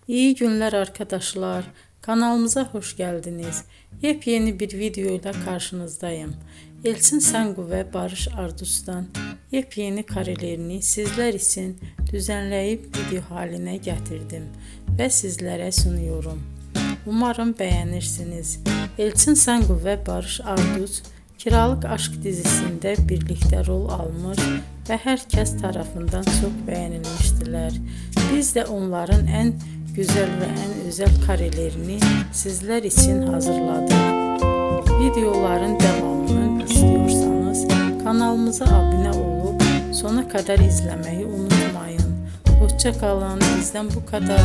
İyi günler arkadaşlar. Kanalımıza hoş geldiniz. Yepyeni bir video ile karşınızdayım. Elçin Sangu ve Barış Ardus'tan yepyeni karelerini sizler için düzenleyip video haline getirdim ve sizlere sunuyorum. Umarım beğenirsiniz. Elçin Sangu ve Barış Ardus Kiralık Aşk dizisinde birlikte rol almış ve herkes tarafından çok beğenilmiştiler. Biz de onların en güzel ve en özel karelerini sizler için hazırladık. Videoların devamını istiyorsanız kanalımıza abone olup sona kadar izlemeyi unutmayın. Hoşça kalın. Bizden bu kadar.